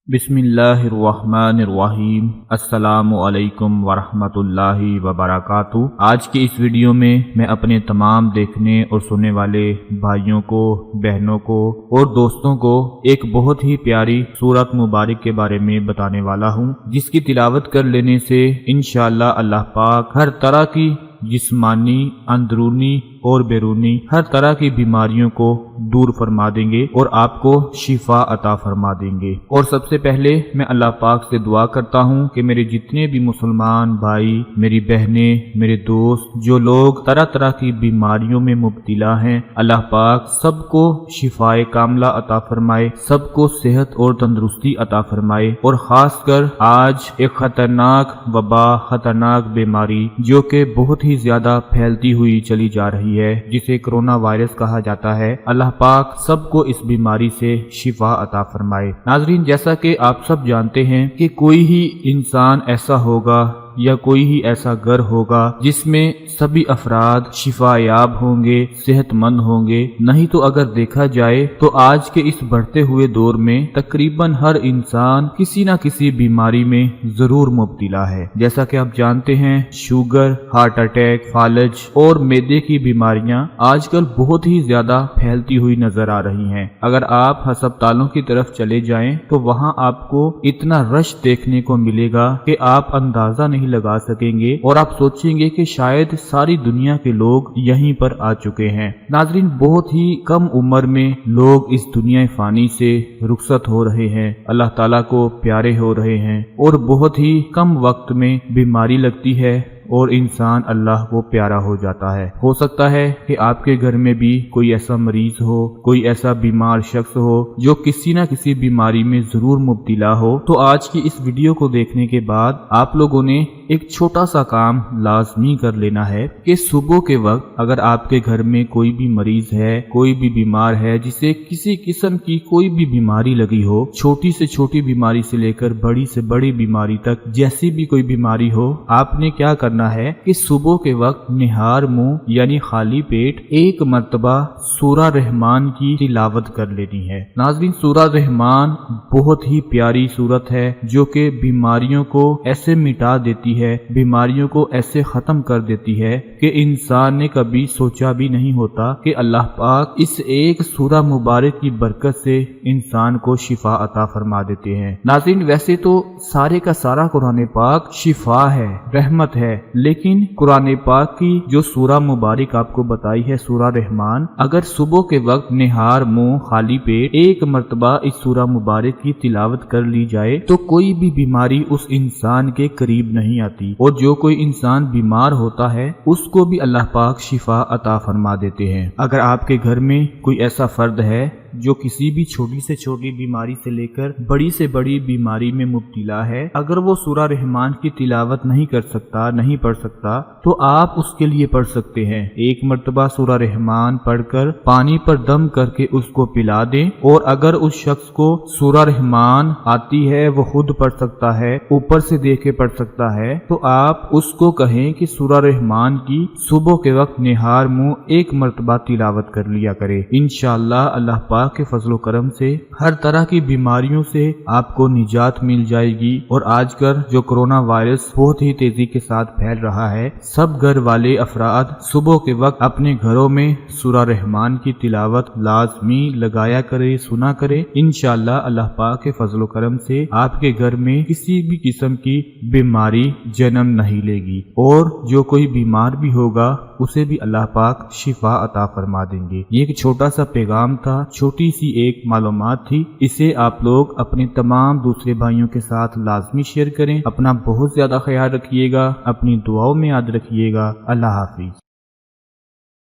बिस्मिल्लाहिर्रहमानिर्रहीम। अस्सलामु अलैकुम वरहमतुल्लाहि वबरकातुहू। आज की इस वीडियो में मैं अपने तमाम देखने और सुनने वाले भाइयों को, बहनों को और दोस्तों को एक बहुत ही प्यारी सूरत मुबारक के बारे में बताने वाला हूँ, जिसकी तिलावत कर लेने से इंशाअल्लाह अल्लाह पाक हर तरह की जिस्मानी, अंदरूनी और बैरूनी हर तरह की बीमारियों को दूर फरमा देंगे और आपको शिफा अता फरमा देंगे। और सबसे पहले मैं अल्लाह पाक से दुआ करता हूँ कि मेरे जितने भी मुसलमान भाई, मेरी बहनें, मेरे दोस्त, जो लोग तरह तरह की बीमारियों में मुब्तला हैं, अल्लाह पाक सबको शिफाए कामला अता फरमाए, सबको सेहत और तंदुरुस्ती अता फरमाए। और खासकर आज एक खतरनाक वबा, खतरनाक बीमारी जो कि बहुत ही ज्यादा फैलती हुई चली जा रही है, जिसे कोरोना वायरस कहा जाता है, अल्लाह पाक सबको इस बीमारी से शिफा अता फरमाए। नाज़रीन, जैसा कि आप सब जानते हैं कि कोई ही इंसान ऐसा होगा या कोई ही ऐसा घर होगा जिसमें सभी अफराद शिफायाब होंगे, सेहतमंद होंगे। नहीं तो अगर देखा जाए तो आज के इस बढ़ते हुए दौर में तकरीबन हर इंसान किसी न किसी बीमारी में जरूर मुब्तला है। जैसा कि आप जानते हैं, शुगर, हार्ट अटैक, फालज और मैदे की बीमारियां आजकल बहुत ही ज्यादा फैलती हुई नजर आ रही हैं। अगर आप अस्पतालों की तरफ चले जाएं तो वहां आपको इतना रश देखने को मिलेगा कि आप अंदाजा नहीं लगा सकेंगे और आप सोचेंगे कि शायद सारी दुनिया के लोग यहीं पर आ चुके हैं। नाज़रीन, बहुत ही कम उम्र में लोग इस दुनिया फानी से रुखसत हो रहे हैं, अल्लाह ताला को प्यारे हो रहे हैं और बहुत ही कम वक्त में बीमारी लगती है और इंसान अल्लाह को प्यारा हो जाता है। हो सकता है कि आपके घर में भी कोई ऐसा मरीज हो, कोई ऐसा बीमार शख्स हो जो किसी न किसी बीमारी में जरूर मुब्तला हो। तो आज की इस वीडियो को देखने के बाद आप लोगों ने एक छोटा सा काम लाजमी कर लेना है कि सुबह के वक्त अगर आपके घर में कोई भी मरीज है, कोई भी बीमार है, जिसे किसी किस्म की कोई भी बीमारी लगी हो, छोटी से छोटी बीमारी से लेकर बड़ी से बड़ी बीमारी तक, जैसी भी कोई बीमारी हो, आपने क्या करना है कि सुबह के वक्त निहार मुंह यानी खाली पेट एक मर्तबा सूरा रहमान की तिलावत कर लेनी है। नाज़रीन, सूरा रहमान बहुत ही प्यारी सूरत है जो कि बीमारियों को ऐसे मिटा देती है, बीमारियों को ऐसे खत्म कर देती है कि इंसान ने कभी सोचा भी नहीं होता कि अल्लाह पाक इस एक सूरा मुबारक की बरकत से इंसान को शिफा अता फरमा देते हैं। नाज़रीन, वैसे तो सारे का सारा कुरान पाक शिफा है, रहमत है, लेकिन कुरान पाक की जो सूरा मुबारक आपको बताई है, सूरा रहमान, अगर सुबह के वक्त निहार मुंह खाली पेट एक मर्तबा इस सूरा मुबारक की तिलावत कर ली जाए तो कोई भी बीमारी उस इंसान के करीब नहीं आती और जो कोई इंसान बीमार होता है उसको भी अल्लाह पाक शिफा अता फरमा देते हैं। अगर आपके घर में कोई ऐसा फर्द है जो किसी भी छोटी से छोटी बीमारी से लेकर बड़ी से बड़ी बीमारी में मुब्तला है, अगर वो सूरा रहमान की तिलावत नहीं कर सकता, नहीं पढ़ सकता, तो आप उसके लिए पढ़ सकते हैं। एक मर्तबा सूरा रहमान पढ़कर पानी पर दम करके उसको पिला दें और अगर उस शख्स को सूरा रहमान आती है, वो खुद पढ़ सकता है, ऊपर से देख के पढ़ सकता है, तो आप उसको कहें कि सूरा रहमान की सुबह के वक्त निहार मुंह एक मर्तबा तिलावत कर लिया करे। इंशाअल्लाह अल्लाह के फजलो करम से हर तरह की बीमारियों से आपको निजात मिल जाएगी। और आजकल जो कोरोना वायरस बहुत ही तेजी के साथ फैल रहा है, सब घर वाले अफराद सुबह के वक्त अपने घरों में सूरा रहमान की तिलावत लाजमी लगाया करे, सुना करे। इंशाअल्लाह अल्लाह पाक के फजलो करम से आपके घर में किसी भी किस्म की बीमारी जन्म नहीं लेगी और जो कोई बीमार भी होगा उसे भी अल्लाह पाक शिफा अता फरमा देंगे। ये एक छोटा सा पैगाम था, छोटी सी एक मालूमात थी। इसे आप लोग अपने तमाम दूसरे भाइयों के साथ लाजमी शेयर करें। अपना बहुत ज्यादा ख्याल रखिएगा, अपनी दुआओं में याद रखिएगा। अल्लाह हाफिज।